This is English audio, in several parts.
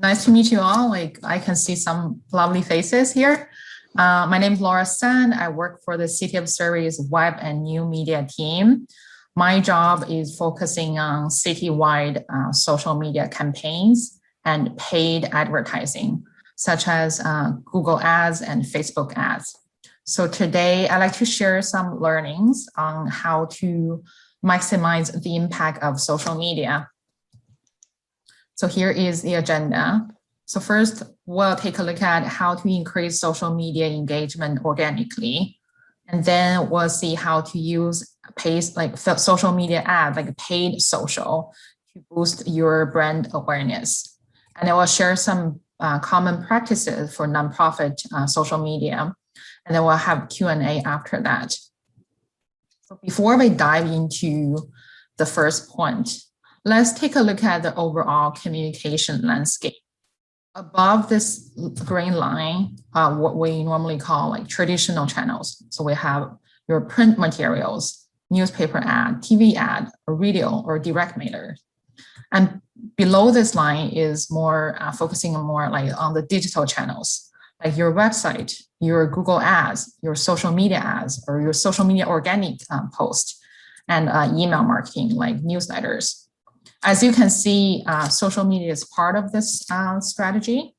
Nice to meet you all. I can see some lovely faces here. My name is Laura Sun. I work for the City of Surrey's web and new media team. My job is focusing on citywide social media campaigns and paid advertising, such as Google ads and Facebook ads. So today I'd like to share some learnings on how to maximize the impact of social media. So here is the agenda. So first, we'll take a look at how to increase social media engagement organically. And then we'll see how to use social media ad, like paid social, to boost your brand awareness. And I will share some common practices for nonprofit social media. And then we'll have Q&A after that. So before we dive into the first point, let's take a look at the overall communication landscape. Above this green line, what we normally call traditional channels. So we have your print materials, newspaper ad, TV ad, or radio or direct mailer. And below this line is more focusing more on the digital channels, like your website, your Google ads, your social media ads, or your social media organic post, and email marketing like newsletters. As you can see, social media is part of this strategy,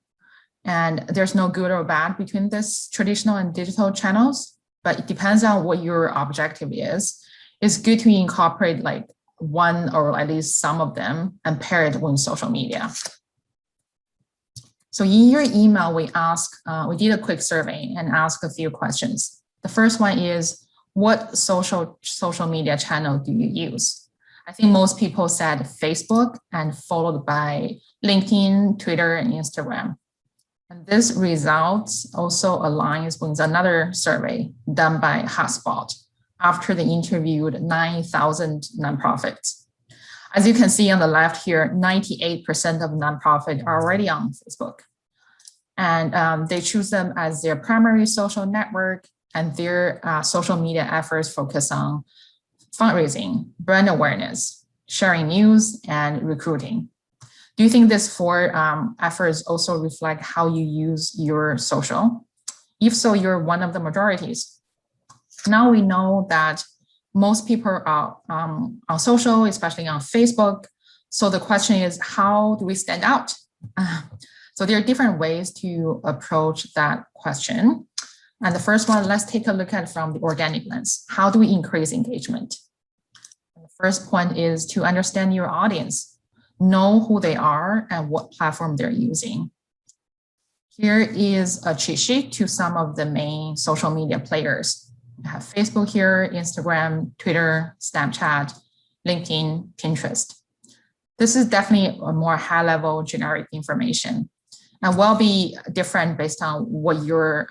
and there's no good or bad between this traditional and digital channels, but it depends on what your objective is. It's good to incorporate one or at least some of them and pair it with social media. So in your email, we did a quick survey and asked a few questions. The first one is, what social media channel do you use? I think most people said Facebook, and followed by LinkedIn, Twitter, and Instagram. And this results also aligns with another survey done by HubSpot after they interviewed 9,000 nonprofits. As you can see on the left here, 98% of nonprofits are already on Facebook. And they choose them as their primary social network, and their social media efforts focus on fundraising, brand awareness, sharing news, and recruiting. Do you think these four efforts also reflect how you use your social? If so, you're one of the majorities. Now we know that most people are on social, especially on Facebook. So the question is, how do we stand out? So there are different ways to approach that question. And the first one, let's take a look at from the organic lens. How do we increase engagement? And the first point is to understand your audience, know who they are and what platform they're using. Here is a cheat sheet to some of the main social media players. We have Facebook here, Instagram, Twitter, Snapchat, LinkedIn, Pinterest. This is definitely a more high-level generic information, and will be different based on what your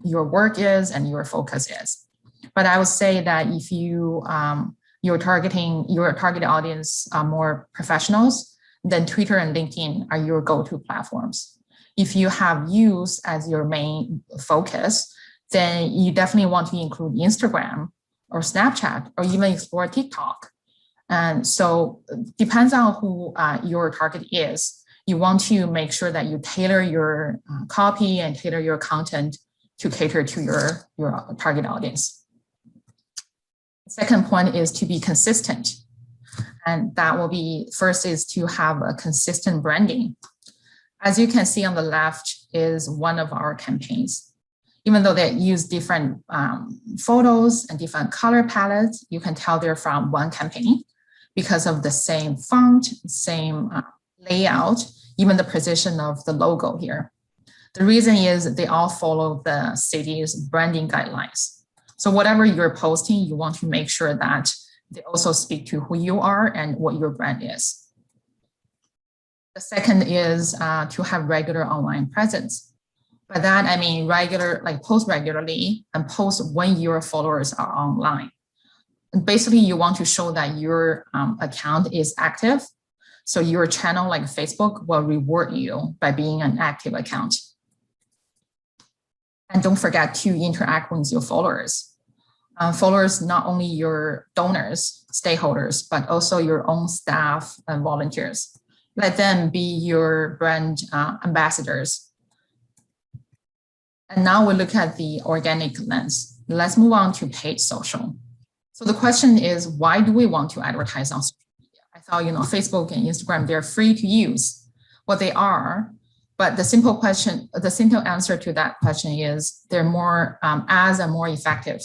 work is and your focus is. But I would say that if your target audience are more professionals, then Twitter and LinkedIn are your go-to platforms. If you have use as your main focus, then you definitely want to include Instagram or Snapchat or even explore TikTok. And so it depends on who your target is. You want to make sure that you tailor your copy and tailor your content to cater to your target audience. The second point is to be consistent. And that will be, first is to have a consistent branding. As you can see on the left is one of our campaigns. Even though they use different photos and different color palettes, you can tell they're from one campaign because of the same font, same layout, even the position of the logo here. The reason is they all follow the city's branding guidelines. So whatever you're posting, you want to make sure that they also speak to who you are and what your brand is. The second is to have regular online presence. By that, I mean post regularly and post when your followers are online. And basically, you want to show that your account is active. So your channel like Facebook will reward you by being an active account. And don't forget to interact with your followers. Followers, not only your donors, stakeholders, but also your own staff and volunteers. Let them be your brand ambassadors. And now we look at the organic lens. Let's move on to paid social. So the question is, why do we want to advertise on social media? I thought, Facebook and Instagram, they're free to use. Well, they are, but the simple answer to that question is they're more, ads are more effective.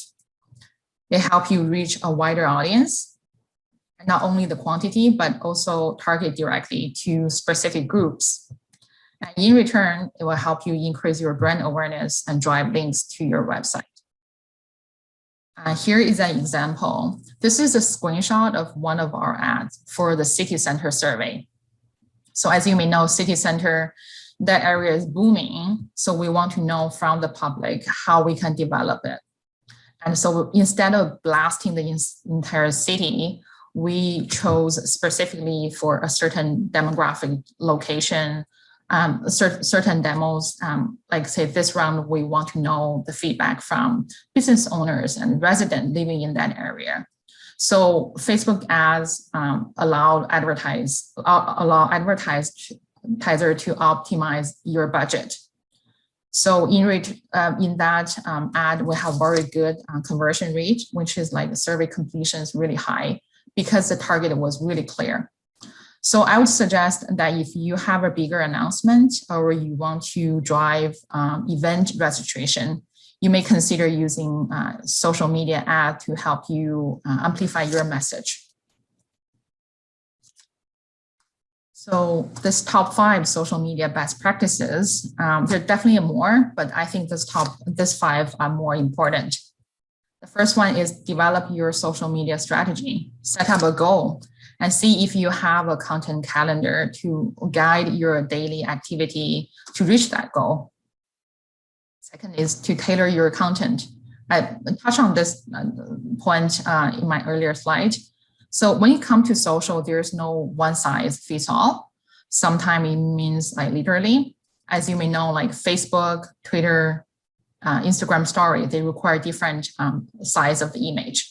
They help you reach a wider audience, not only the quantity, but also target directly to specific groups. And in return, it will help you increase your brand awareness and drive links to your website. Here is an example. This is a screenshot of one of our ads for the city center survey. So as you may know, city center, that area is booming. So we want to know from the public how we can develop it. And so instead of blasting the entire city, we chose specifically for a certain demographic location, certain demos, like say this round, we want to know the feedback from business owners and residents living in that area. So Facebook ads allow advertiser to optimize your budget. So in that ad, we have very good conversion rate, which is like the survey completion is really high because the target was really clear. So I would suggest that if you have a bigger announcement or you want to drive event registration, you may consider using social media ad to help you amplify your message. So this top 5 social media best practices, there are definitely more, but I think this 5 are more important. The first one is develop your social media strategy, set up a goal, and see if you have a content calendar to guide your daily activity to reach that goal. Second is to tailor your content. I touched on this point in my earlier slide. So when it comes to social, there's no one size fits all. Sometimes it means like literally, as you may know, like Facebook, Twitter, Instagram story, they require different size of the image,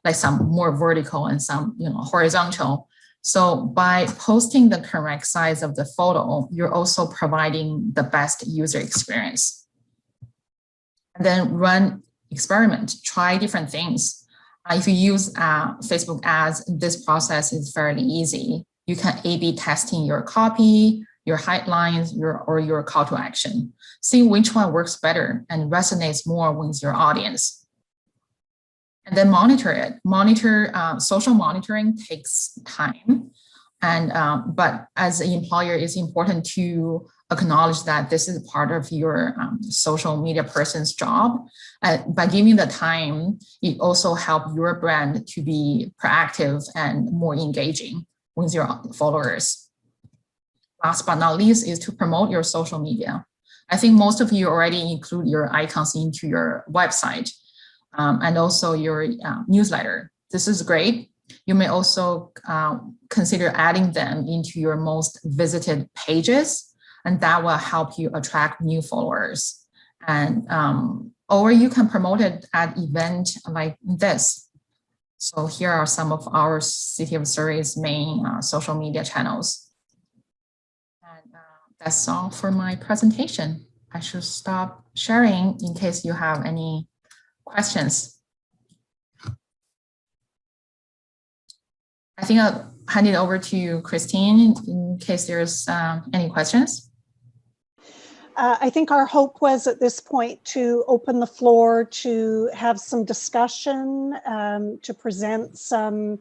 like some more vertical and some horizontal. So by posting the correct size of the photo, you're also providing the best user experience. And then run experiment, try different things. If you use Facebook ads, this process is fairly easy. You can A/B testing your copy, your headlines, or your call to action. See which one works better and resonates more with your audience. And then monitor it. Social monitoring takes time. And but as an employer, it's important to acknowledge that this is part of your social media person's job. By giving the time, it also helps your brand to be proactive and more engaging with your followers. Last but not least is to promote your social media. I think most of you already include your icons into your website and also your newsletter. This is great. You may also consider adding them into your most visited pages, and that will help you attract new followers. And or you can promote it at event like this. So here are some of our City of Surrey's main social media channels. And that's all for my presentation. I should stop sharing in case you have any questions. I think I'll hand it over to Christine in case there's any questions. I think our hope was at this point to open the floor to have some discussion, to present some,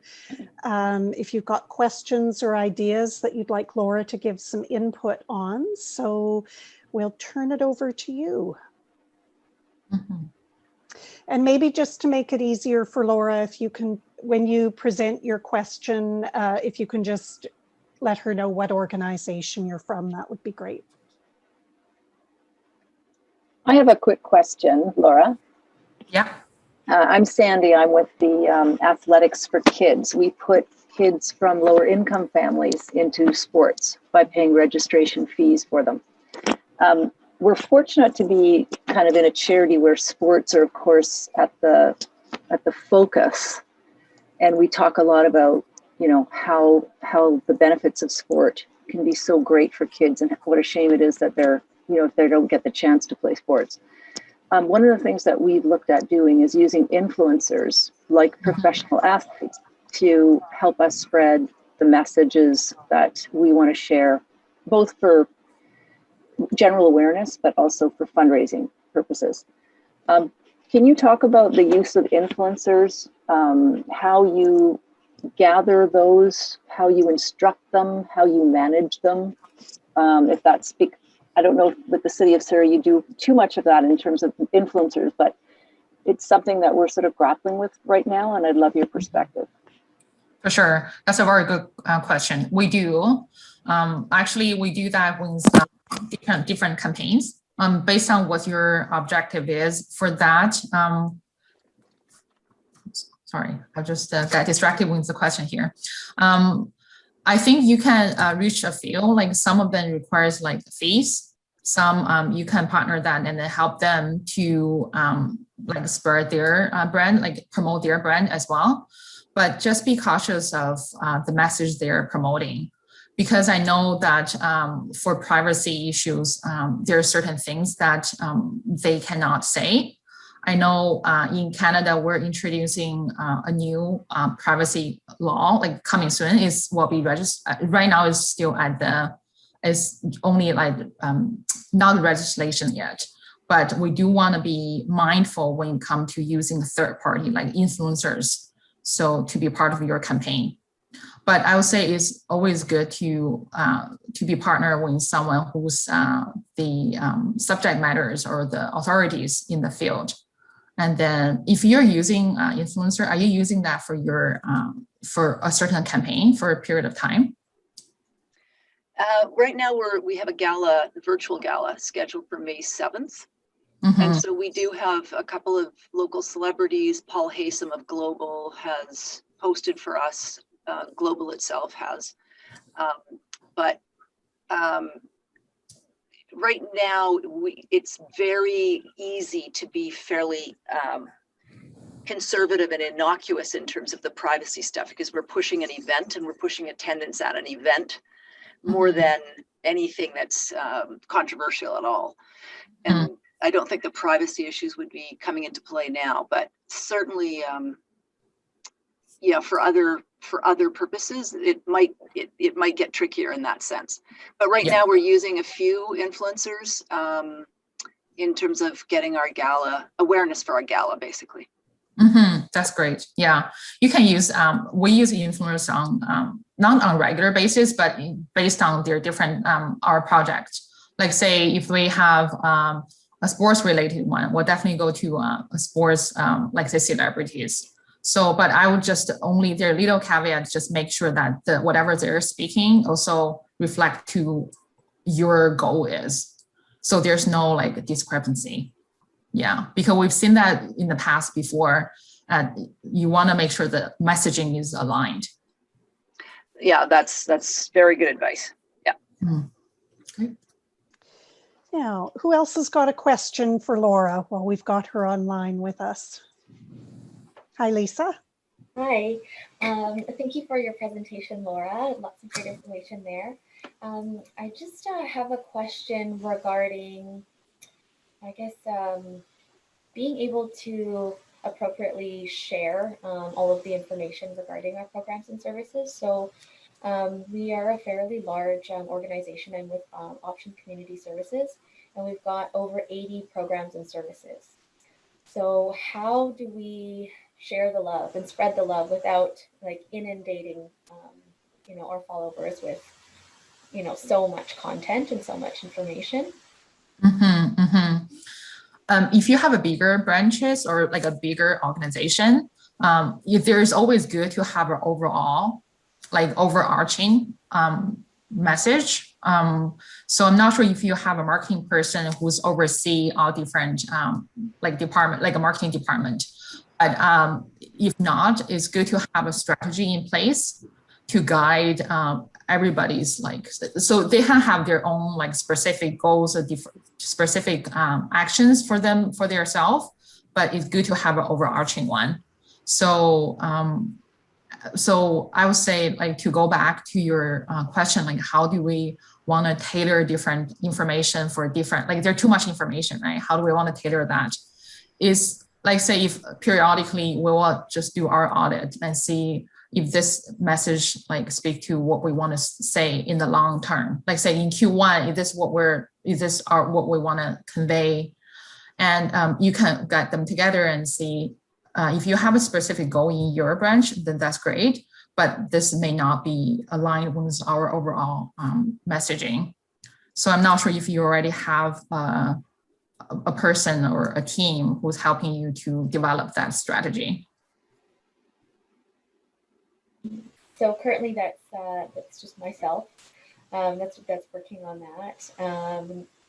if you've got questions or ideas that you'd like Laura to give some input on. So we'll turn it over to you. Mm-hmm. And maybe just to make it easier for Laura, if you can, when you present your question, if you can just let her know what organization you're from, that would be great. I have a quick question, Laura. Yeah. I'm Sandy. I'm with the Athletics for Kids. We put kids from lower income families into sports by paying registration fees for them. We're fortunate to be kind of in a charity where sports are, of course, at the focus, and we talk a lot about, you know, how the benefits of sport can be so great for kids, and what a shame it is that they're, if they don't get the chance to play sports. One of the things that we've looked at doing is using influencers like professional athletes to help us spread the messages that we want to share, both for general awareness, but also for fundraising purposes. Can you talk about the use of influencers, how you gather those, how you instruct them, how you manage them? If that's, I don't know if with the City of Surrey you do too much of that in terms of influencers, but it's something that we're sort of grappling with right now, and I'd love your perspective. For sure. That's a very good question. We do. Actually, we do that with different campaigns based on what your objective is for that. Sorry, I just got distracted with the question here. I think you can reach a few, like some of them requires like fees. Some you can partner that and then help them to like spread their brand, like promote their brand as well. But just be cautious of the message they're promoting, because I know that for privacy issues, there are certain things that they cannot say. I know in Canada, we're introducing a new privacy law, like coming soon, will be registered. Right now is still it's only like not legislation yet, but we do want to be mindful when it comes to using third party like influencers, so to be part of your campaign. But I would say it's always good to be partnered with someone who's the subject matters or the authorities in the field. And then if you're using influencer, are you using that for your for a certain campaign for a period of time? Right now we have a virtual gala scheduled for May 7th. And so we do have a couple of local celebrities. Paul Haysom of Global has posted for us. Global itself has. But right now, it's very easy to be fairly conservative and innocuous in terms of the privacy stuff, because we're pushing an event and we're pushing attendance at an event more than anything that's controversial at all. And I don't think the privacy issues would be coming into play now, but certainly, yeah, for other purposes, it might get trickier in that sense. But right now we're using a few influencers in terms of getting our gala awareness for our gala, basically. That's great. Yeah, you can use. We use influencers on not on a regular basis, but based on their different our project. Like say if we have a sports related one, we'll definitely go to a sports like say celebrities. So, but I would just only their little caveats, just make sure that whatever they're speaking also reflect to your goal is. So there's no like discrepancy. Yeah, because we've seen that in the past before. You want to make sure the messaging is aligned. Yeah, that's very good advice. Yeah. Okay. Now, who else has got a question for Laura while we've got her online with us? Hi, Lisa. Hi. Thank you for your presentation, Laura. Lots of great information there. I just have a question regarding, I guess, being able to appropriately share all of the information regarding our programs and services. So we are a fairly large organization and with Option Community Services, and we've got over 80 programs and services. So how do we share the love and spread the love without like inundating, our followers with, so much content and so much information? If you have a bigger branches or like a bigger organization, there's always good to have an overall, like overarching message. So I'm not sure if you have a marketing person who's oversee all different department, like a marketing department. But if not, it's good to have a strategy in place to guide everybody's so they can have their own like specific goals or specific actions for themselves, but it's good to have an overarching one. So So I would say, like, to go back to your question, like, how do we want to tailor different information for different, like, there's too much information, right? How do we want to tailor that? Is, like, say, if periodically we will just do our audit and see if this message like speak to what we want to say in the long term. Like, say in Q1, is this what we want to convey? And you can get them together and see if you have a specific goal in your branch, then that's great. But this may not be aligned with our overall messaging. So I'm not sure if you already have a person or a team who's helping you to develop that strategy. So currently that's just myself. That's working on that.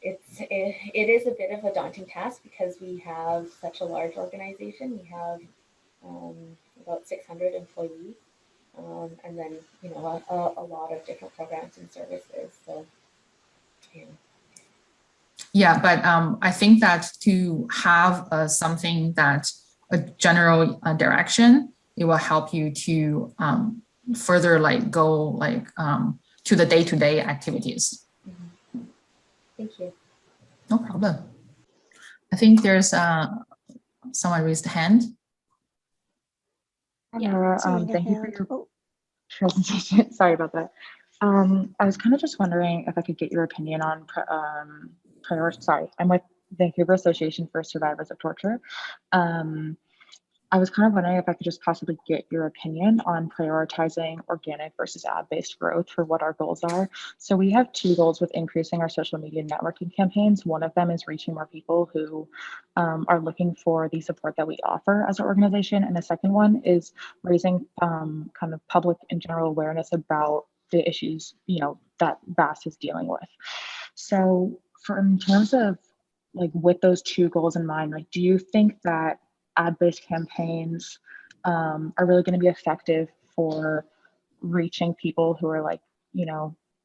It is a bit of a daunting task because we have such a large organization. We have about 600 employees, and then a lot of different programs and services. So yeah. Yeah, but I think that to have something that a general direction, it will help you to further like go like to the day-to-day activities. Mm-hmm. Thank you. No problem. I think there's someone raised a hand. Laura, thank you for your presentation. Sorry about that. I was kind of just wondering if I could get your opinion on I'm with Vancouver Association for Survivors of Torture. I was kind of wondering if I could just possibly get your opinion on prioritizing organic versus ad-based growth for what our goals are. So we have two goals with increasing our social media networking campaigns. One of them is reaching more people who are looking for the support that we offer as an organization. And the second one is raising kind of public and general awareness about the issues, that VAST is dealing with. So in terms of like with those two goals in mind, like, do you think that ad-based campaigns are really going to be effective for reaching people who are like,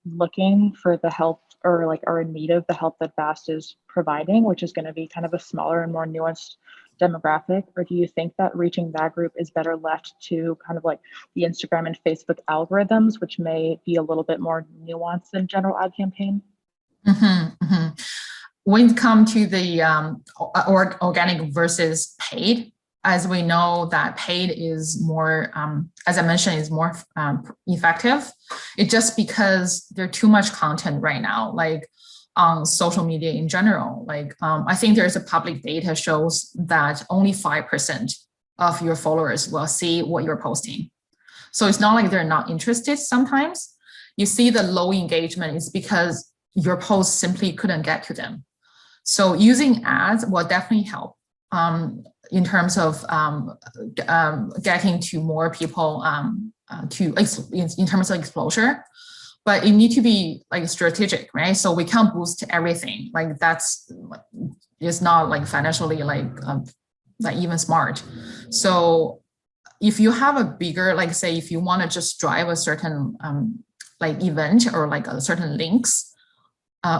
looking for the help or like are in need of the help that VAST is providing, which is going to be kind of a smaller and more nuanced demographic? Or do you think that reaching that group is better left to kind of like the Instagram and Facebook algorithms, which may be a little bit more nuanced than general ad campaign? Mm-hmm, mm-hmm. When it comes to the organic versus paid, as we know that paid is more, as I mentioned, is more effective. It's just because there's too much content right now, like on social media in general. Like I think there's a public data shows that only 5% of your followers will see what you're posting. So it's not like they're not interested. Sometimes you see the low engagement is because your post simply couldn't get to them. So using ads will definitely help in terms of getting to more people in terms of exposure, but it need to be like strategic, right? So we can't boost everything. Like it's not like financially like even smart. So if you have a bigger, like say, if you want to just drive a certain like event or like a certain links,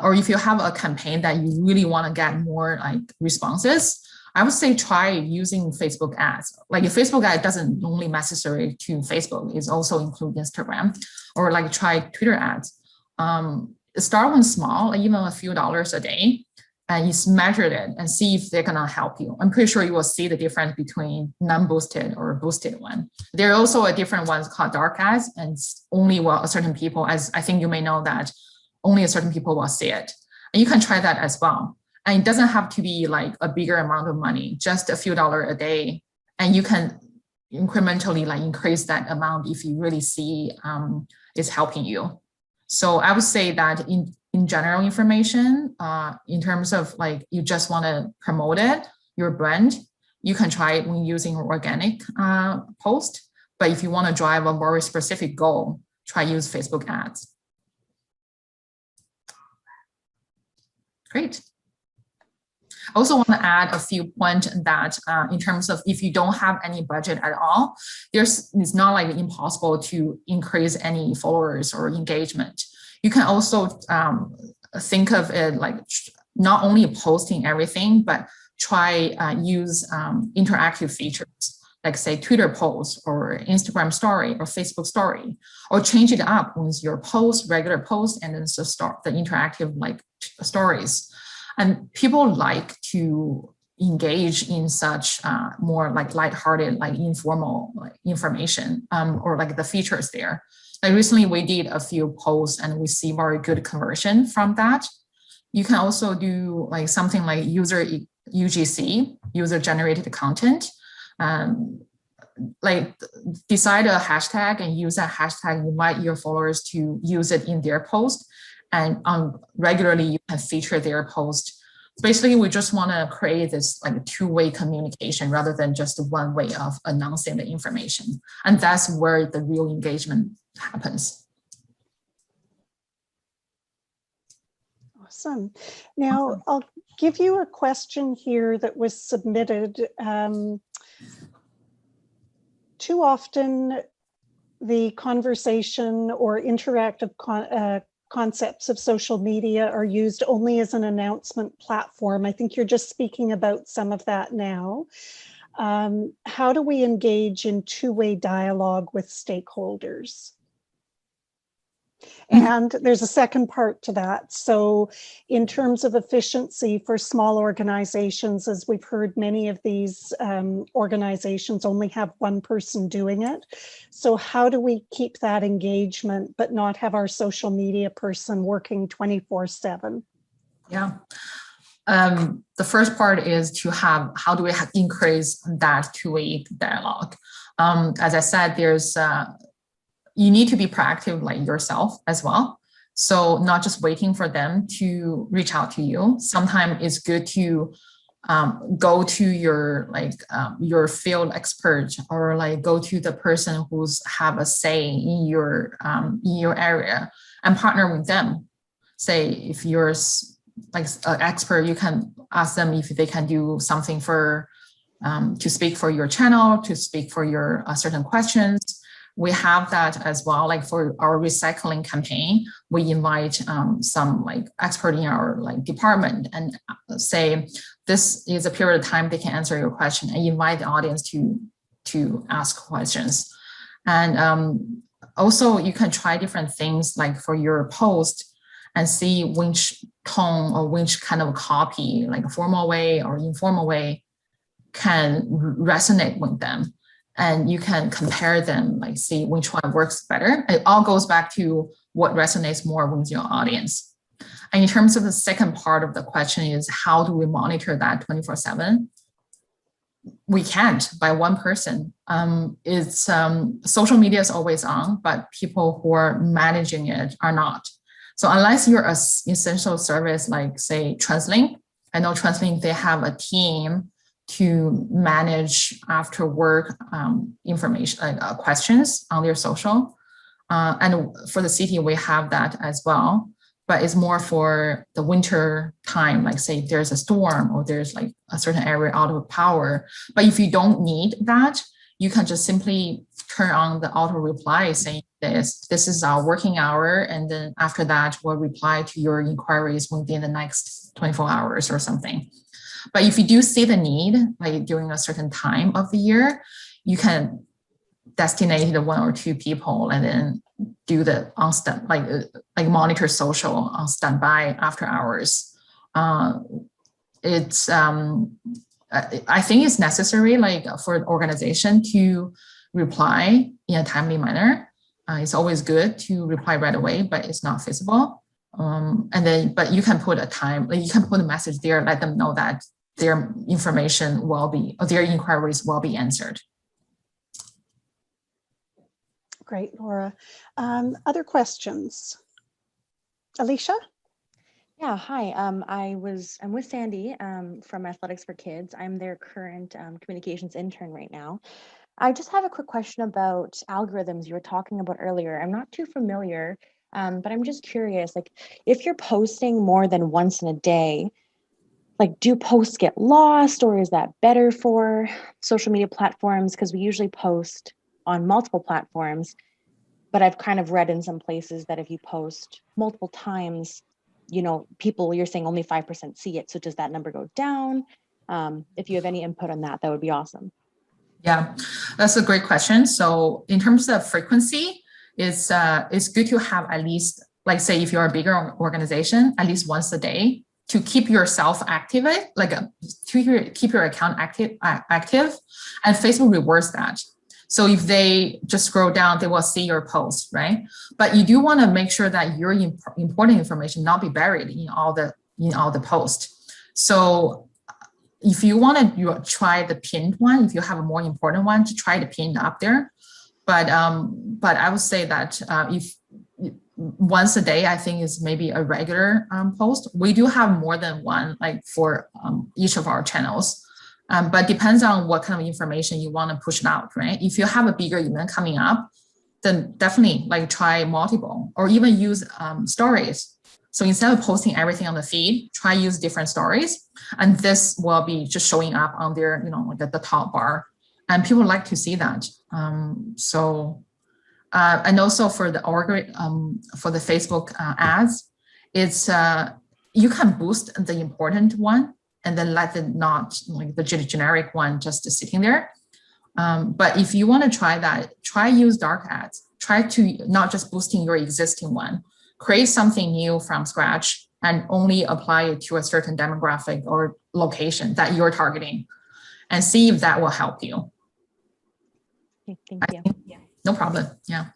or if you have a campaign that you really want to get more like responses, I would say try using Facebook ads. Like a Facebook ad doesn't only necessary to Facebook, it's also include Instagram, or like try Twitter ads. Start one small, like even a few dollars a day, and you measure it and see if they're gonna help you. I'm pretty sure you will see the difference between non-boosted or boosted one. There are also a different ones called dark ads, and only a certain people, as I think you may know that, only a certain people will see it. And you can try that as well. And it doesn't have to be like a bigger amount of money, just a few dollars a day. And you can incrementally like increase that amount if you really see it's helping you. So I would say that in general information, in terms of like, you just want to promote it, your brand, you can try it when using organic post. But if you want to drive a very specific goal, try use Facebook ads. Great. I also want to add a few points that in terms of if you don't have any budget at all, it's not like impossible to increase any followers or engagement. You can also think of it like not only posting everything, but try use interactive features. like say Twitter post or Instagram story or Facebook story, or change it up with your post, regular post, and then the interactive like stories. And people like to engage in such more like lighthearted, like informal like information or like the features there. Like recently we did a few posts and we see very good conversion from that. You can also do like something like UGC, user generated content. Like decide a hashtag and use that hashtag, invite your followers to use it in their post, and regularly you can feature their post. Basically, we just want to create this like two-way communication rather than just one way of announcing the information. And that's where the real engagement happens. Awesome. Now, I'll give you a question here that was submitted. Too often, the conversation or interactive concepts of social media are used only as an announcement platform. I think you're just speaking about some of that now. How do we engage in two-way dialogue with stakeholders? And there's a second part to that. So in terms of efficiency for small organizations, as we've heard, many of these organizations only have one person doing it. So how do we keep that engagement but not have our social media person working 24/7? Yeah. The first part is to have, how do we increase that two-way dialogue? As I said, there's you need to be proactive like yourself as well. So not just waiting for them to reach out to you. Sometimes it's good to go to your field expert, or like go to the person who's have a say in your area and partner with them. Say if you're like an expert, you can ask them if they can do something for to speak for your channel, to speak for your certain questions. We have that as well. Like for our recycling campaign, we invite some like expert in our like department and say, this is a period of time they can answer your question, and invite the audience to ask questions. And also you can try different things like for your post and see which tone or which kind of copy, like a formal way or informal way, can resonate with them. And you can compare them, like see which one works better. It all goes back to what resonates more with your audience. And in terms of the second part of the question is, how do we monitor that 24/7? We can't by one person. It's social media is always on, but people who are managing it are not. So unless you're an essential service, like say TransLink, I know TransLink, they have a team to manage after work information questions on their social. And for the city, we have that as well, but it's more for the winter time, like say there's a storm or there's like a certain area out of power. But if you don't need that, you can just simply turn on the auto reply saying this is our working hour. And then after that, we'll reply to your inquiries within the next 24 hours or something. But if you do see the need, like during a certain time of the year, you can destinate the one or two people and then do the on stand, like monitor social on standby after hours. It's I think it's necessary, like for an organization to reply in a timely manner. It's always good to reply right away, but it's not feasible. And then, but you can put a time, like you can put a message there, let them know that their information will be, or their inquiries will be answered. Great, Laura. Other questions? Alicia? Yeah, hi. I'm with Sandy from Athletics for Kids. I'm their current communications intern right now. I just have a quick question about algorithms you were talking about earlier. I'm not too familiar, but I'm just curious, like if you're posting more than once in a day, like do posts get lost, or is that better for social media platforms? Because we usually post on multiple platforms, but I've kind of read in some places that if you post multiple times, you know, people, you're saying only 5% see it. So does that number go down? If you have any input on that, that would be awesome. Yeah, that's a great question. So in terms of frequency, it's good to have at least, like say if you're a bigger organization, at least once a day to keep yourself active, to keep your account active, and Facebook rewards that. So if they just scroll down, they will see your post, right? But you do want to make sure that your important information not be buried in all the posts. So if you want to try the pinned one, if you have a more important one, to try the pinned up there. But I would say that if once a day, I think is maybe a regular post. We do have more than one, like for each of our channels. But depends on what kind of information you want to push out, right? If you have a bigger event coming up, then definitely like try multiple or even use stories. So instead of posting everything on the feed, try use different stories. And this will be just showing up on their, like at the top bar. And people like to see that. And also for the Facebook ads, it's you can boost the important one and then let it not like the generic one just sitting there. But if you want to try that, try use dark ads. Try to not just boosting your existing one, create something new from scratch and only apply it to a certain demographic or location that you're targeting and see if that will help you. Okay, thank you. Yeah. No problem. Yeah.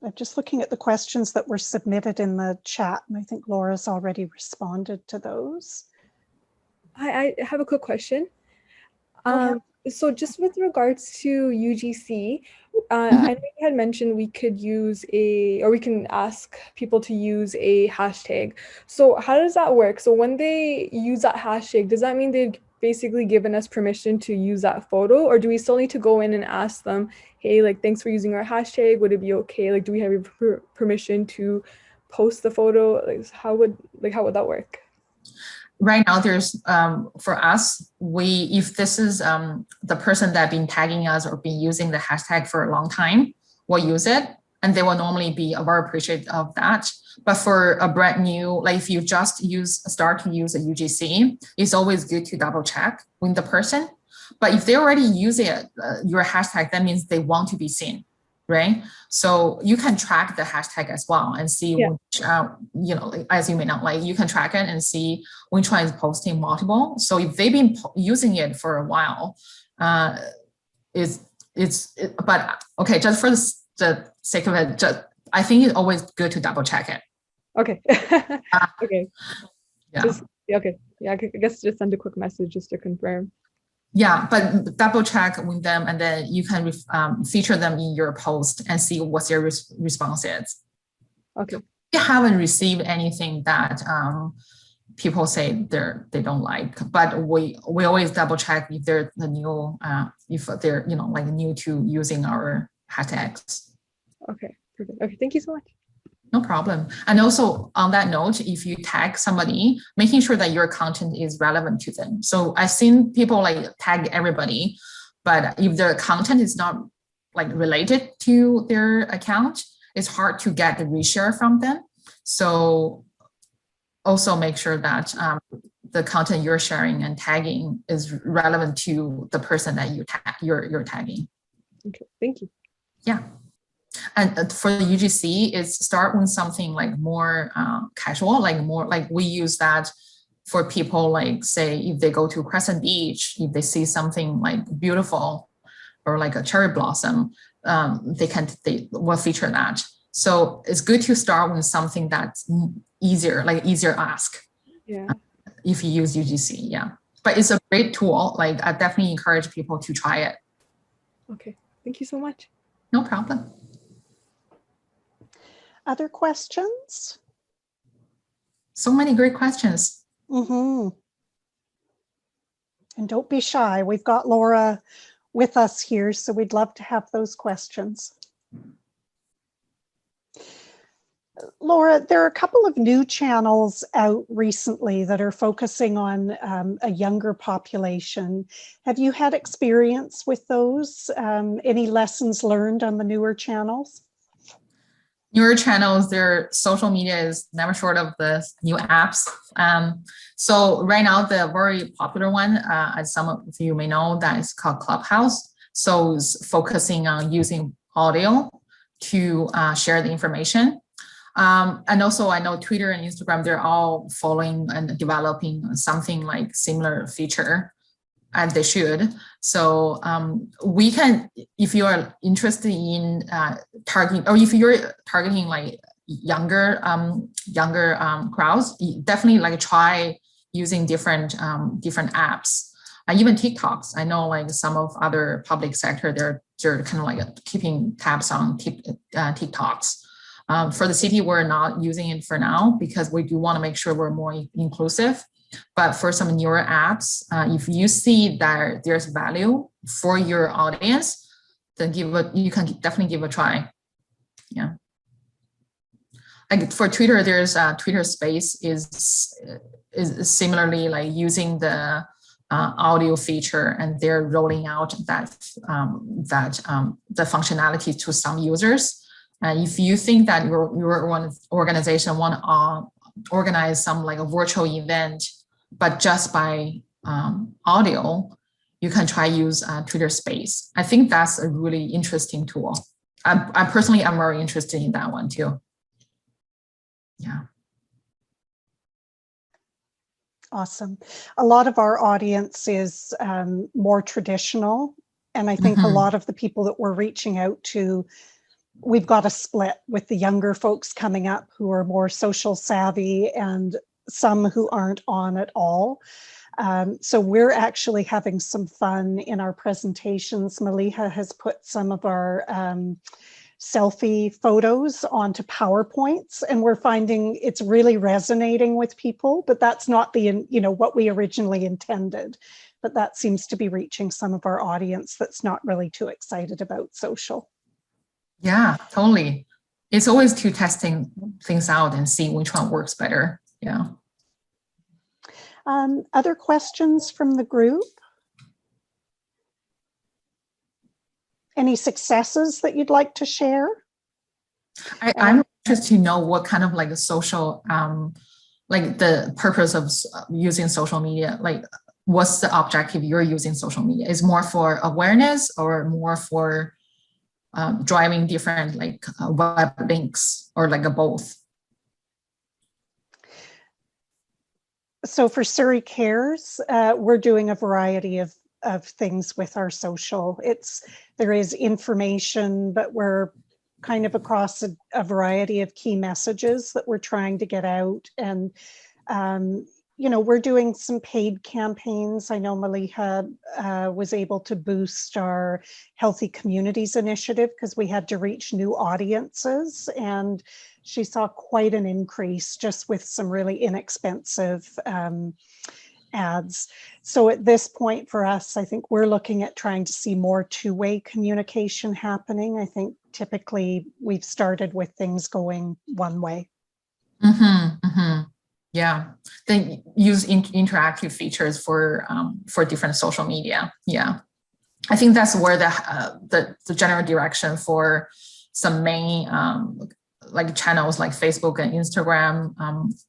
I'm just looking at the questions that were submitted in the chat, and I think Laura's already responded to those. I have a quick question. So just with regards to UGC, I know you had mentioned we could use we can ask people to use a hashtag. So how does that work? So when they use that hashtag, does that mean they've basically given us permission to use that photo, or do we still need to go in and ask them, hey, like, thanks for using our hashtag, would it be okay? Like, do we have your permission to post the photo? Like, how would that work? Right now, there's for us, if this is the person that been tagging us or been using the hashtag for a long time, we'll use it, and they will normally be very appreciative of that. But for a brand new, like if you just start to use a UGC, it's always good to double check with the person. But if they already use it, your hashtag, that means they want to be seen, right? So you can track the hashtag as well and see which, as you may know, like you can track it and see which one is posting multiple. So if they've been using it for a while, but okay, just for the sake of it, I think it's always good to double check it. Okay. Okay. Yeah. Okay. Yeah, I guess just send a quick message just to confirm. Yeah, but double check with them, and then you can feature them in your post and see what their response is. Okay. We haven't received anything that people say they don't like, but we always double check if they're the new, if they're like new to using our hashtags. Okay, perfect. Okay, thank you so much. No problem. And also on that note, if you tag somebody, making sure that your content is relevant to them. So I've seen people like tag everybody, but if their content is not like related to their account, it's hard to get the reshare from them. So also make sure that the content you're sharing and tagging is relevant to the person that you're tagging. Okay, thank you. Yeah. And for the UGC, it's start with something like more casual, like more like we use that for people, like say if they go to Crescent Beach, if they see something like beautiful or like a cherry blossom, they will feature that. So it's good to start with something that's easier, like easier ask. Yeah. If you use UGC, yeah. But it's a great tool. Like I definitely encourage people to try it. Okay, thank you so much. No problem. Other questions? So many great questions. Mm-hmm. And don't be shy. We've got Laura with us here, so we'd love to have those questions. Laura, there are a couple of new channels out recently that are focusing on a younger population. Have you had experience with those? Any lessons learned on the newer channels? newer channels, their social media is never short of the new apps. So right now, the very popular one, as some of you may know, that is called Clubhouse. So it's focusing on using audio to share the information. And also I know Twitter and Instagram, they're all following and developing something like similar feature, and they should. So we can, if you are interested in targeting, or if you're targeting like younger crowds, definitely like try using different apps. Even TikToks. I know like some of other public sector, they're kind of like keeping tabs on TikToks. For the city, we're not using it for now because we do want to make sure we're more inclusive. But for some newer apps, if you see that there's value for your audience, then you can definitely give a try. Yeah. Like for Twitter, there's Twitter Space is similarly like using the audio feature, and they're rolling out the functionality to some users. If you think that your organization want to organize some like a virtual event, but just by audio, you can try use Twitter Space. I think that's a really interesting tool. I personally am very interested in that one too. Yeah. Awesome. A lot of our audience is more traditional. And I think a lot of the people that we're reaching out to, we've got a split with the younger folks coming up who are more social savvy and some who aren't on at all. So we're actually having some fun in our presentations. Maliha has put some of our selfie photos onto PowerPoints, and we're finding it's really resonating with people, but that's not the, what we originally intended. But that seems to be reaching some of our audience that's not really too excited about social. Yeah, totally. It's always to testing things out and see which one works better. Yeah. Other questions from the group? Any successes that you'd like to share? I'm interested to know what kind of like a social, like the purpose of using social media, like what's the objective you're using social media? Is more for awareness or more for driving different like web links, or like a both? So for SurreyCares, we're doing a variety of things with our social. There is information, but we're kind of across a variety of key messages that we're trying to get out. And, we're doing some paid campaigns. I know Maliha was able to boost our Healthy Communities initiative because we had to reach new audiences, and she saw quite an increase just with some really inexpensive ads. So at this point for us, I think we're looking at trying to see more two-way communication happening. I think typically we've started with things going one way. Yeah, they use interactive features for different social media. Yeah, I think that's where the general direction for some main like channels like Facebook and Instagram,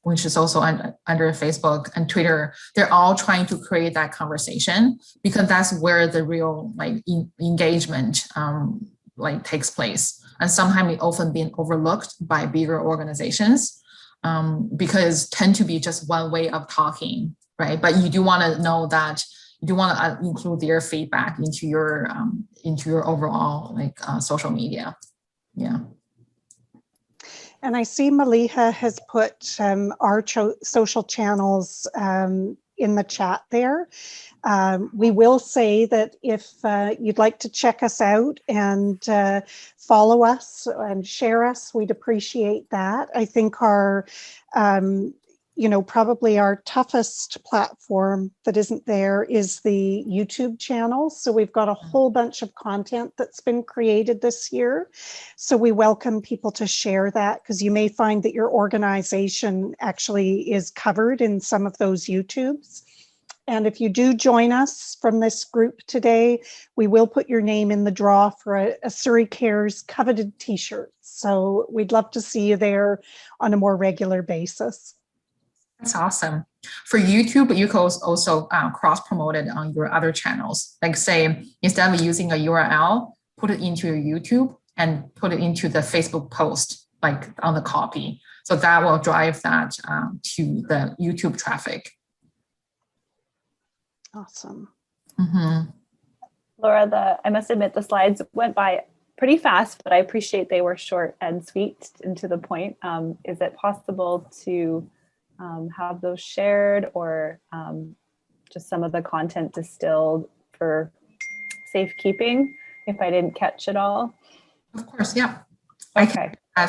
which is also under Facebook and Twitter, they're all trying to create that conversation, because that's where the real like engagement like takes place. And sometimes it often been overlooked by bigger organizations because tend to be just one way of talking, right? But you do want to know that you do want to include their feedback into your overall like social media. Yeah. And I see Maliha has put our social channels in the chat there. We will say that if you'd like to check us out and follow us and share us, we'd appreciate that. I think our, probably our toughest platform that isn't there is the YouTube channel. So we've got a whole bunch of content that's been created this year. So we welcome people to share that, because you may find that your organization actually is covered in some of those YouTubes. And if you do join us from this group today, we will put your name in the draw for a SurreyCares coveted t-shirt. So we'd love to see you there on a more regular basis. That's awesome. For YouTube, you can also cross-promote it on your other channels. Like say, instead of using a URL, put it into your YouTube and put it into the Facebook post, like on the copy. So that will drive that to the YouTube traffic. Awesome. Mm-hmm. Laura, I must admit the slides went by pretty fast, but I appreciate they were short and sweet and to the point. Is it possible to have those shared, or just some of the content distilled for safekeeping if I didn't catch it all? Of course, yeah. Okay. I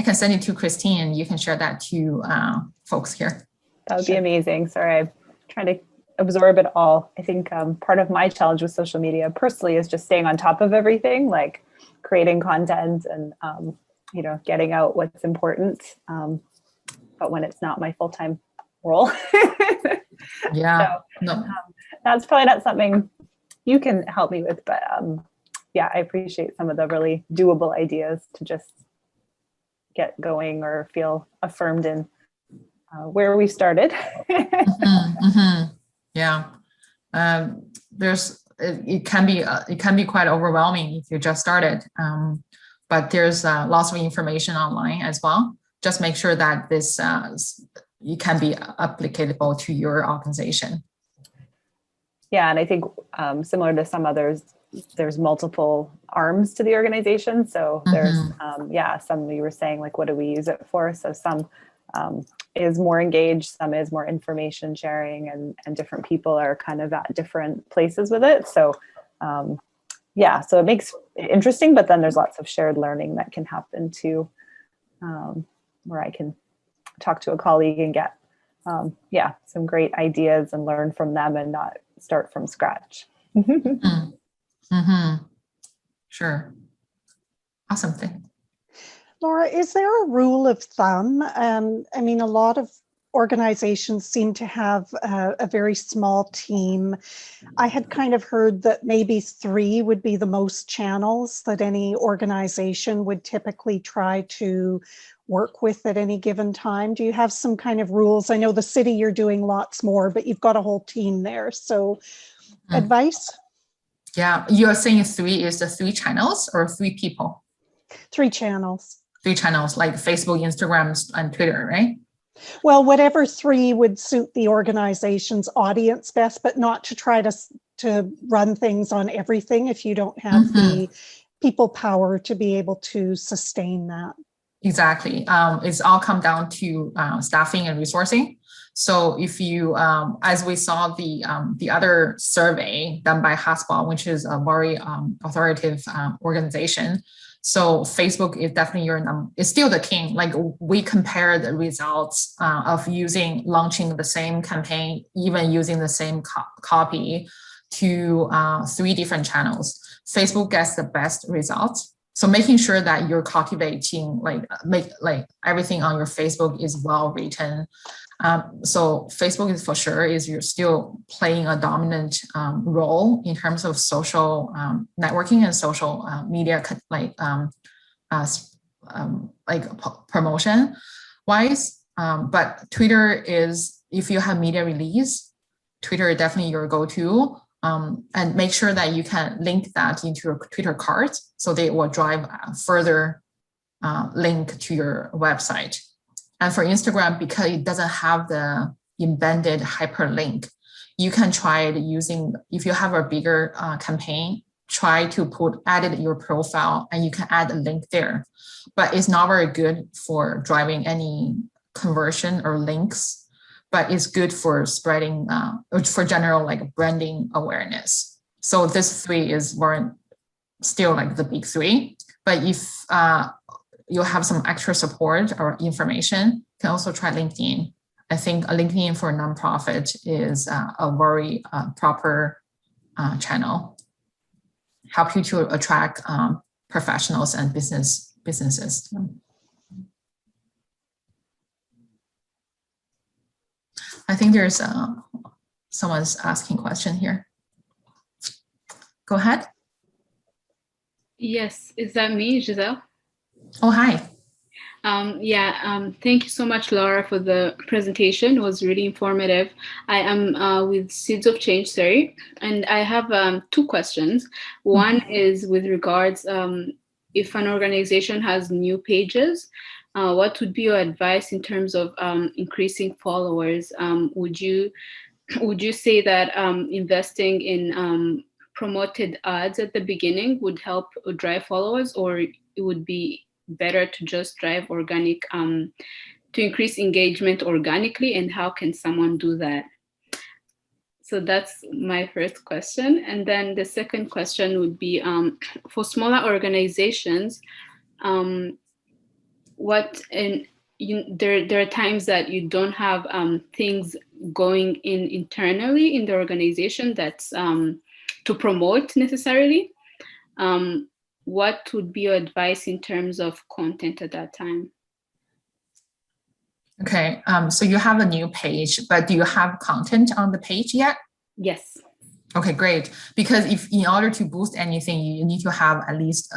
can send it to Christine and you can share that to folks here. That would be amazing. Sorry, I'm trying to absorb it all. I think part of my challenge with social media personally is just staying on top of everything, like creating content and, you know, getting out what's important. But when it's not my full-time role. Yeah, so, no. That's probably not something you can help me with, but yeah, I appreciate some of the really doable ideas to just get going or feel affirmed in where we started. Mm-hmm, mm-hmm. Yeah, it can be quite overwhelming if you just started, but there's lots of information online as well. Just make sure that this it can be applicable to your organization. Yeah, and I think similar to some others, there's multiple arms to the organization. So there's, yeah, some you were saying, like, what do we use it for? So some is more engaged, some is more information sharing, and different people are kind of at different places with it. So yeah, so it makes it interesting, but then there's lots of shared learning that can happen too, where I can talk to a colleague and get, yeah, some great ideas and learn from them and not start from scratch. Sure. Awesome thing. Laura, is there a rule of thumb? I mean, a lot of organizations seem to have a very small team. I had kind of heard that maybe 3 would be the most channels that any organization would typically try to work with at any given time. Do you have some kind of rules? I know the city you're doing lots more, but you've got a whole team there. So advice? Yeah, you're saying 3 is the 3 channels or 3 people? 3 channels. 3 channels like Facebook, Instagram, and Twitter, right? Well, whatever 3 would suit the organization's audience best, but not to try to run things on everything if you don't have the people power to be able to sustain that. Exactly. It's all come down to staffing and resourcing. So if you, as we saw the other survey done by HubSpot, which is a very authoritative organization. So Facebook is definitely is still the king. Like we compare the results of launching the same campaign, even using the same copy to 3 different channels. Facebook gets the best results. So making sure that you're cultivating, make everything on your Facebook is well written. So Facebook is for sure you're still playing a dominant role in terms of social networking and social media promotion wise. But Twitter is, if you have media release, Twitter is definitely your go-to. And make sure that you can link that into your Twitter cards so they will drive further link to your website. And for Instagram, because it doesn't have the embedded hyperlink, you can try it using, if you have a bigger campaign, try to add your profile and you can add a link there. But it's not very good for driving any conversion or links, but it's good for spreading, for general branding awareness. So this 3 is still the big 3. But if you have some extra support or information, you can also try LinkedIn. I think a LinkedIn for a nonprofit is a very proper channel. Help you to attract professionals and businesses. I think there's someone's asking question here. Go ahead. Yes, is that me, Giselle? Oh, hi. Thank you so much, Laura, for the presentation. It was really informative. I am with Seeds of Change Surrey, and I have two questions. One is with regards if an organization has new pages, what would be your advice in terms of increasing followers? Would you say that investing in promoted ads at the beginning would help drive followers, or it would be better to just drive organic to increase engagement organically, and how can someone do that? So that's my first question. And then the second question would be for smaller organizations, there are times that you don't have things going in internally in the organization that's to promote necessarily. What would be your advice in terms of content at that time? Okay, so you have a new page, but do you have content on the page yet? Yes. Okay, great. Because if in order to boost anything, you need to have at least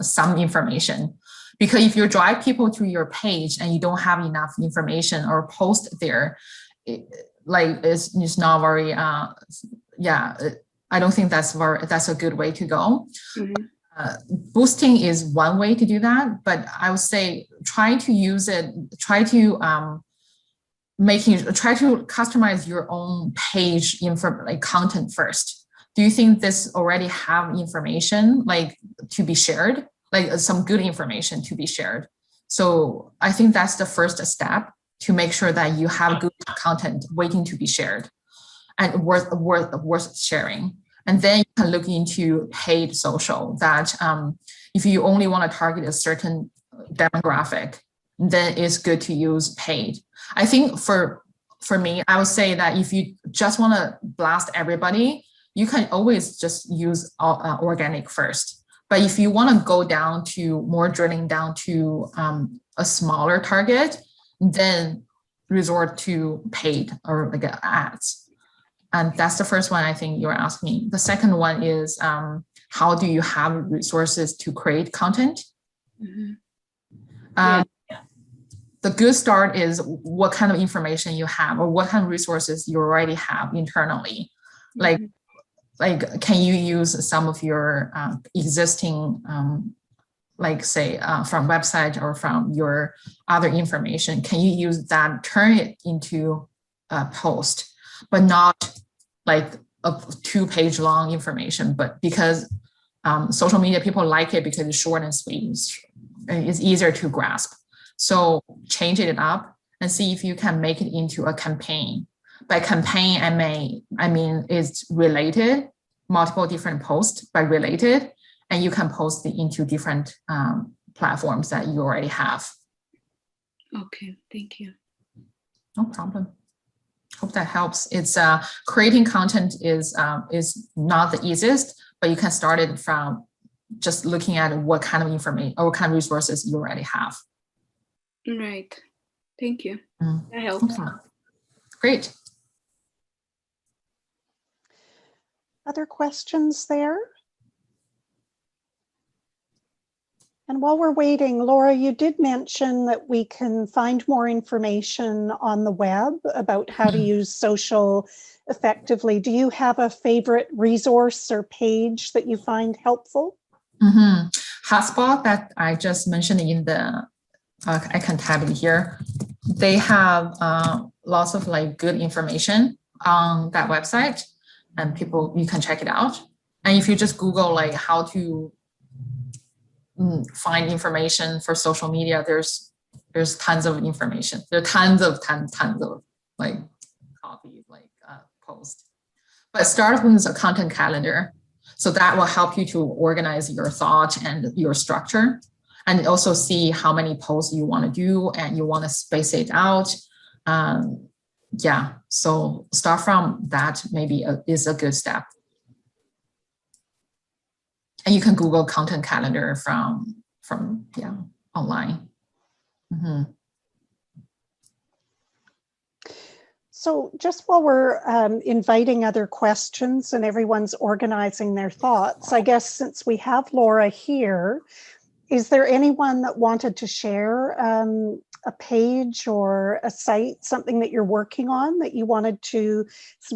some information. Because if you drive people to your page and you don't have enough information or post there, it's not very, I don't think that's a good way to go. Boosting is one way to do that, but I would say try to use it, try to customize your own page content first. Do you think this already have information to be shared, some good information to be shared? So I think that's the first step to make sure that you have good content waiting to be shared and worth sharing. And then you can look into paid social that if you only want to target a certain demographic, then it's good to use paid. I think for me, I would say that if you just want to blast everybody, you can always just use organic first. But if you want to go down to more drilling down to a smaller target, then resort to paid or ads. And that's the first one I think you're asking me. The second one is how do you have resources to create content? The good start is what kind of information you have or what kind of resources you already have internally. Can you use some of your existing, say from website or from your other information? Can you use that, turn it into a post, but not like a 2-page long information, but because social media people like it because it's short and sweet, it's easier to grasp. So change it up and see if you can make it into a campaign. By campaign, I mean it's related, multiple different posts, but related, and you can post it into different platforms that you already have. Okay, thank you. No problem. Hope that helps. It's creating content is not the easiest, but you can start it from just looking at what kind of information or what kind of resources you already have. Right. Thank you. That helps. Okay. Great. Other questions there? And while we're waiting, Laura, you did mention that we can find more information on the web about how to use social effectively. Do you have a favorite resource or page that you find helpful? Hotspot that I just mentioned in the, I can tab it here. They have lots of good information on that website, and you can check it out. And if you just Google how to find information for social media, there's tons of information. There are tons of copy posts. But start with a content calendar. So that will help you to organize your thought and your structure, and also see how many posts you want to do and you want to space it out. So start from that maybe is a good step. And you can Google content calendar from online. So just while we're inviting other questions and everyone's organizing their thoughts, I guess since we have Laura here, is there anyone that wanted to share a page or a site, something that you're working on that you wanted to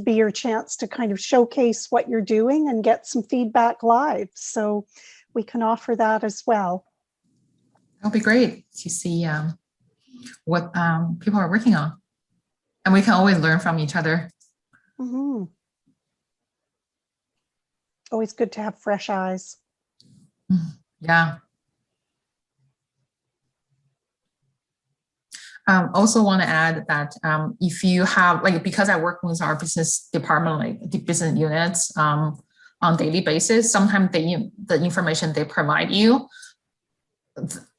be your chance to kind of showcase what you're doing and get some feedback live? So we can offer that as well. That'll be great to see what people are working on. And we can always learn from each other. Mm-hmm. Always good to have fresh eyes. Yeah. Also want to add that if you have, like, because I work with our business department, like the business units on daily basis, sometimes the information they provide you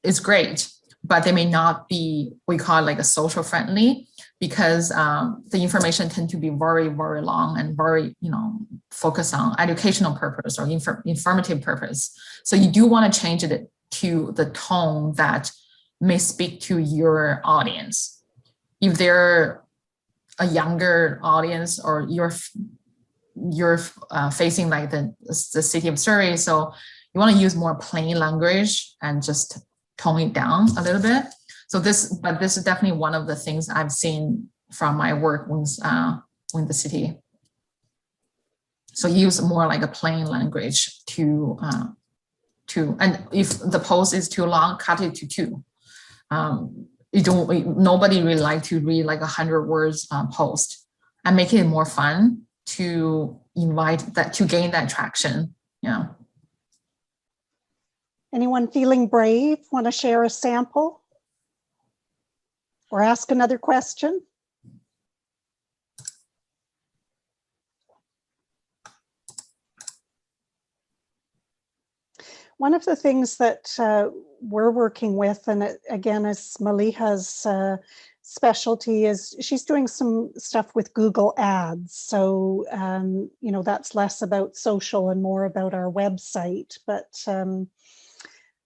is great, but they may not be, we call it like a social friendly, because the information tend to be very, very long and very, focused on educational purpose or informative purpose. So you do want to change it to the tone that may speak to your audience. If they're a younger audience, or you're facing like the city of Surrey, so you want to use more plain language and just tone it down a little bit. So this is definitely one of the things I've seen from my work with the city. So use more like a plain language to and if the post is too long, cut it to 2. Nobody really like to read like 100 words post, and make it more fun to gain that traction. Yeah. Anyone feeling brave want to share a sample or ask another question? One of the things that we're working with, and it, again, is Maliha's specialty, is she's doing some stuff with Google Ads. So, that's less about social and more about our website. But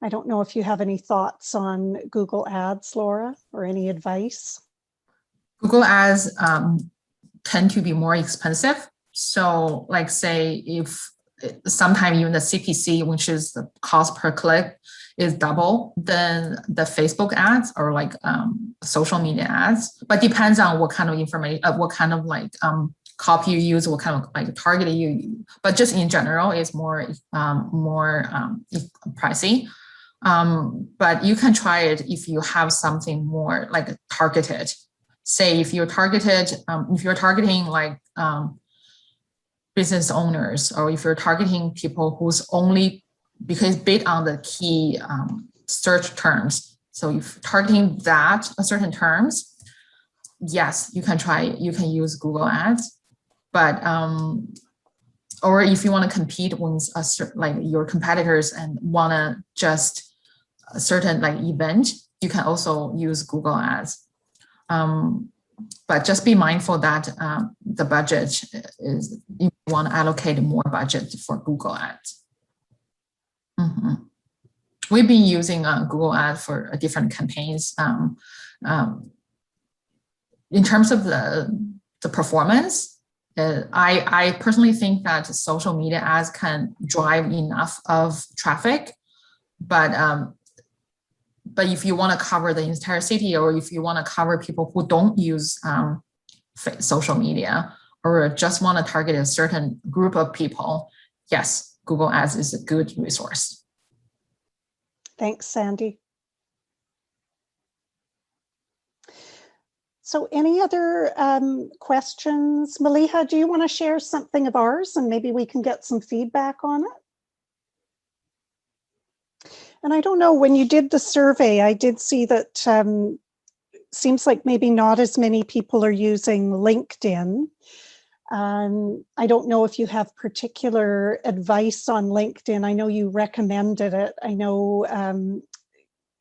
I don't know if you have any thoughts on Google Ads, Laura, or any advice. Google Ads tend to be more expensive. So, like, say if sometimes even the CPC, which is the cost per click, is double than the Facebook ads or like social media ads. But depends on what kind of information, what kind of like copy you use, what kind of like target you use. But just in general, it's more pricey. But you can try it if you have something more like targeted. Say if you're targeting like business owners, or if you're targeting people who's only because based on the key search terms. So if targeting that a certain terms, yes, you can use Google Ads. But or if you want to compete with like your competitors and want to just a certain like event, you can also use Google Ads. But just be mindful that the budget is, you want to allocate more budget for Google Ads. Mm-hmm. We've been using Google Ads for different campaigns. In terms of the performance, I personally think that social media ads can drive enough of traffic, but if you want to cover the entire city, or if you want to cover people who don't use social media, or just want to target a certain group of people, yes, Google Ads is a good resource. Thanks, Sandy. So any other questions? Maliha, do you want to share something of ours and maybe we can get some feedback on it? And I don't know, when you did the survey, I did see that seems like maybe not as many people are using LinkedIn. I don't know if you have particular advice on LinkedIn. I know you recommended it. I know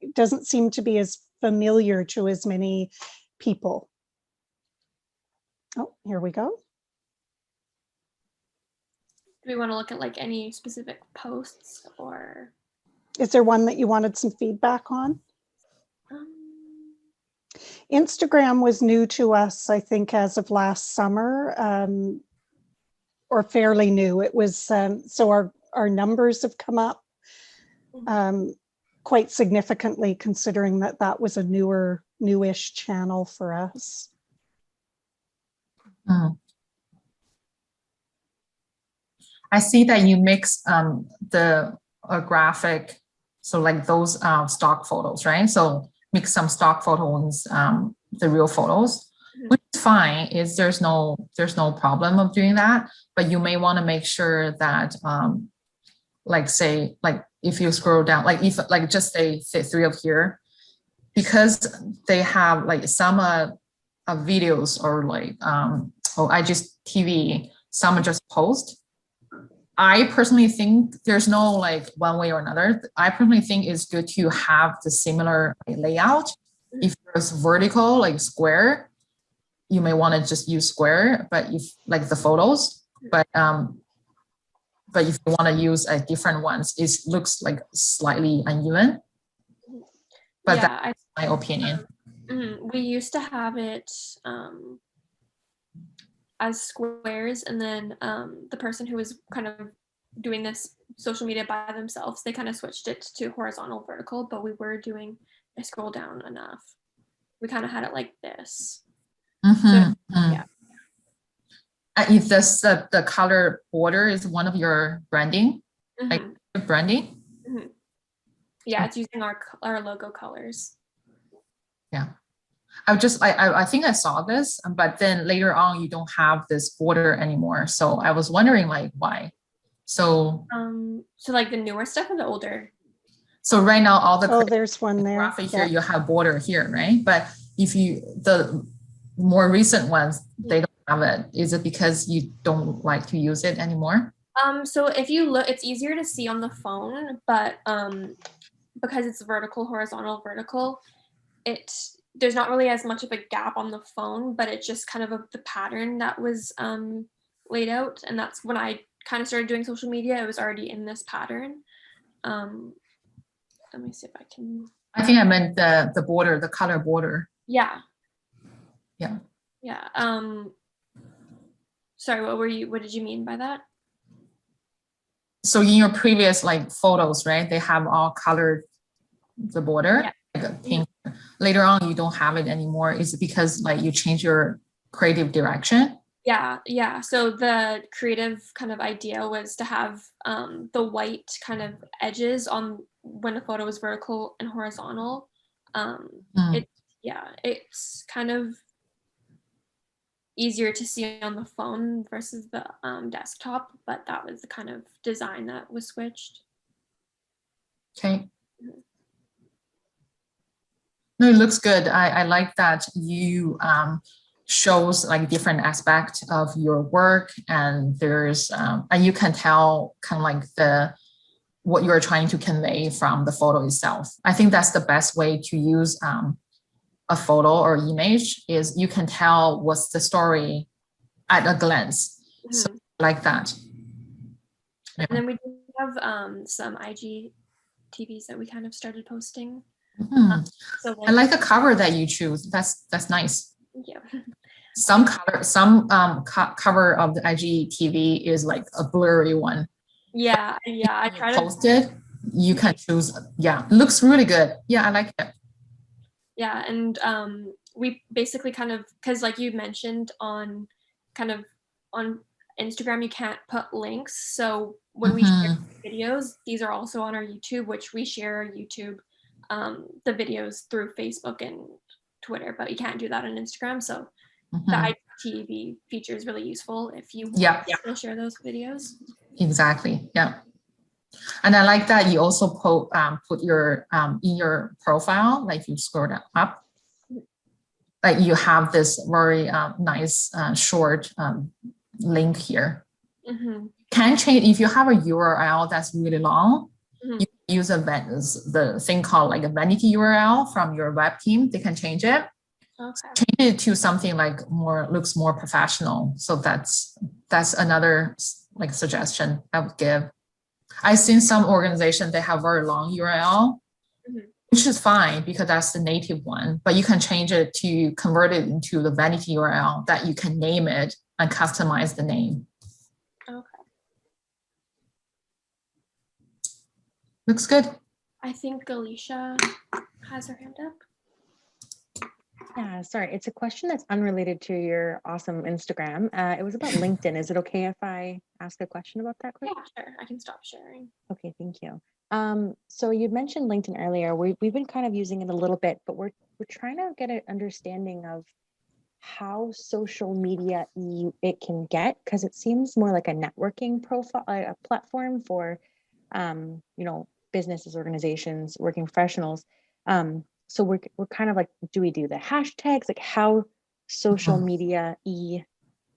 it doesn't seem to be as familiar to as many people. Oh, here we go. Do we want to look at like any specific posts, or? Is there one that you wanted some feedback on? Instagram was new to us, I think, as of last summer, or fairly new. It was, so our numbers have come up quite significantly, considering that that was a newish channel for us. I see that you mix the graphic, so like those stock photos, right? So mix some stock photos, the real photos, which is fine. Is there's no problem of doing that, but you may want to make sure that like say like if you scroll down, like if like just say 3 of here, because they have like some videos or like or IGTV, some are just post. I personally think there's no like one way or another. I personally think it's good to have the similar layout. If it's vertical, like square, you may want to just use square, but if like the photos, but if you want to use a different ones, it looks like slightly uneven. But Yeah, that's my opinion. We used to have it as squares, and then the person who was kind of doing this social media by themselves, they kind of switched it to horizontal vertical, but we were doing a scroll down enough. We kind of had it like this. So, yeah. If this the color border is one of your branding, like branding. Yeah, it's using our logo colors. Yeah. I think I saw this, but then later on you don't have this border anymore. So I was wondering like why. So like the newer stuff or the older? So right now all the there's one there. Graphic here, you have border here, right? But if you the more recent ones, they don't have it. Is it because you don't like to use it anymore? So if you look, it's easier to see on the phone, but because it's vertical, horizontal, vertical, there's not really as much of a gap on the phone, but it's just kind of the pattern that was laid out. And that's when I kind of started doing social media, it was already in this pattern. Let me see if I can. I think I meant the border, the color border. Yeah. Yeah. Yeah. Sorry, what did you mean by that? So in your previous like photos, right? They have all colored the border, like a pink. Later on, you don't have it anymore. Is it because like you change your creative direction? Yeah. So the creative kind of idea was to have the white kind of edges on when a photo is vertical and horizontal. It's kind of easier to see on the phone versus the desktop, but that was the kind of design that was switched. Okay. No, it looks good. I like that you shows like different aspects of your work, and there's and you can tell kind of like what you're trying to convey from the photo itself. I think that's the best way to use a photo or image, is you can tell what's the story at a glance. So like that. And then we do have some IGTVs that we kind of started posting. So I like the cover that you choose. That's nice. Yeah. Some cover of the IGTV is like a blurry one. Yeah. I try to post it. You can choose. Yeah, looks really good. Yeah, I like it. Yeah, and we basically kind of, because like you mentioned on Instagram, you can't put links. So when we share videos, these are also on our YouTube, which we share our YouTube, the videos through Facebook and Twitter, but you can't do that on Instagram. So the IGTV feature is really useful if you want to share those videos. Exactly. Yeah. And I like that you also put your in your profile, like you scroll down up, like you have this very nice short link here. Can change if you have a URL that's really long. You can use the thing called like a vanity URL from your web team. They can change it. Okay. Change it to something like looks more professional. So that's another like suggestion I would give. I've seen some organizations, they have very long URL. which is fine because that's the native one, but you can change it to convert it into the vanity URL that you can name it and customize the name. Okay. Looks good. I think Alicia has her hand up. Yeah, sorry, it's a question that's unrelated to your awesome Instagram. It was about LinkedIn. Is it okay if I ask a question about that quick? Yeah, sure. I can stop sharing. Okay, thank you. So you mentioned LinkedIn earlier. We've been kind of using it a little bit, but we're trying to get an understanding of how social media it can get, because it seems more like a networking profile, a platform for businesses, organizations, working professionals. So we're kind of like, do we do the hashtags? Like how social media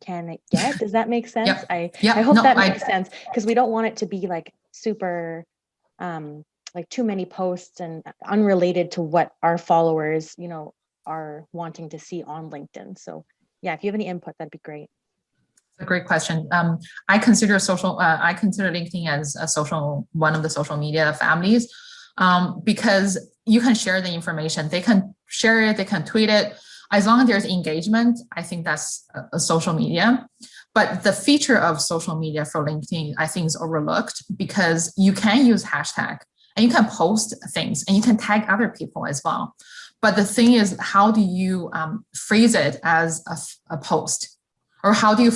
can it get? Does that make sense? Yep. I hope that makes sense, because we don't want it to be like super like too many posts and unrelated to what our followers, are wanting to see on LinkedIn. So yeah, if you have any input, that'd be great. A great question. I consider LinkedIn as one of the social media families, because you can share the information. They can share it, they can tweet it. As long as there's engagement, I think that's a social media. But the feature of social media for LinkedIn, I think, is overlooked, because you can use hashtag and you can post things and you can tag other people as well. But the thing is, how do you phrase it as a post? Or how do you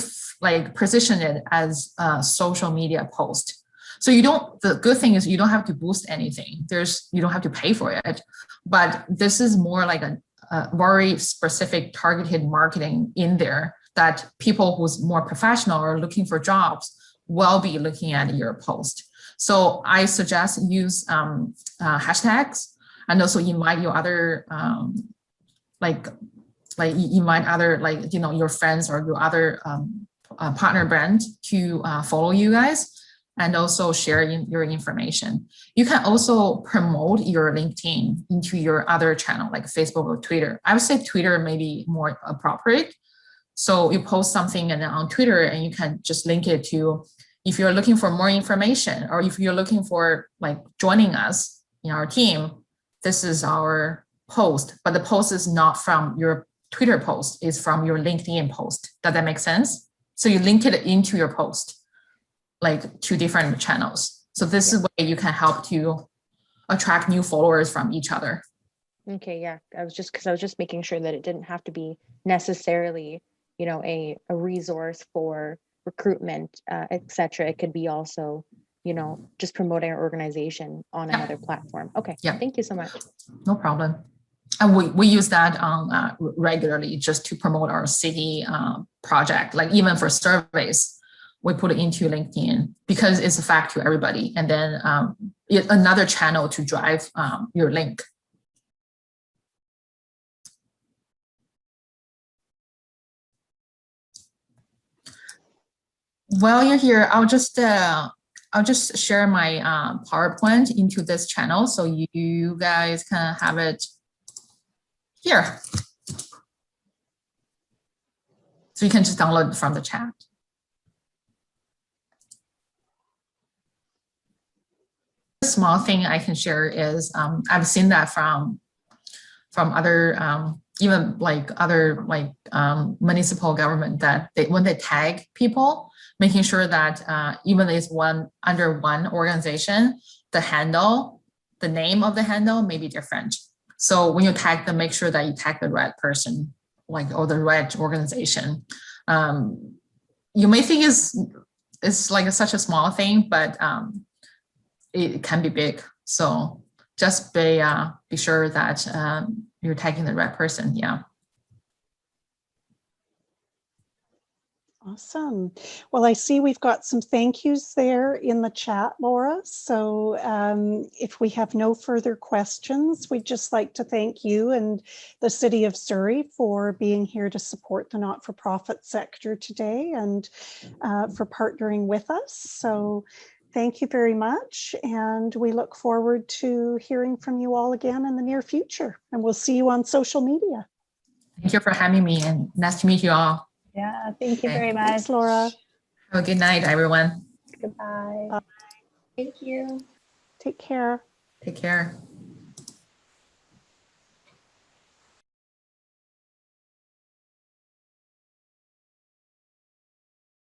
position it as a social media post? So the good thing is you don't have to boost anything. You don't have to pay for it. But this is more like a very specific targeted marketing in there that people who's more professional or looking for jobs will be looking at your post. So I suggest use hashtags, and also invite your other your friends or your other partner brand to follow you guys, and also share your information. You can also promote your LinkedIn into your other channel like Facebook or Twitter. I would say Twitter may be more appropriate. So you post something and then on Twitter, and you can just link it to, if you're looking for more information, or if you're looking for joining us in our team, this is our post, but the post is not from your Twitter post, it's from your LinkedIn post. Does that make sense? So you link it into your post, like 2 different channels. So this is way you can help to attract new followers from each other. Okay, yeah. I was just making sure that it didn't have to be necessarily, a resource for recruitment, etc. It could be also, just promoting our organization on another platform. Okay. Yeah. Thank you so much. No problem. And we use that regularly just to promote our city project. Like even for surveys, we put it into LinkedIn because it's a fact to everybody. And then another channel to drive your link. While you're here, I'll just share my PowerPoint into this channel so you guys can have it here. So you can just download it from the chat. A small thing I can share is I've seen that from other even other municipal government, that when they tag people, making sure that even if it's under one organization, the name of the handle may be different. So when you tag them, make sure that you tag the right person, or the right organization. You may think it's like such a small thing, but it can be big. So just be sure that you're tagging the right person. Yeah. Awesome. Well, I see we've got some thank yous there in the chat, Laura. So if we have no further questions, we'd just like to thank you and the City of Surrey for being here to support the not-for-profit sector today, and for partnering with us. So thank you very much. And we look forward to hearing from you all again in the near future. And we'll see you on social media. Thank you for having me, and nice to meet you all. Yeah, thank you very much. Thanks, Laura. Have a good night, everyone. Goodbye. Thank you. Take care. Take care.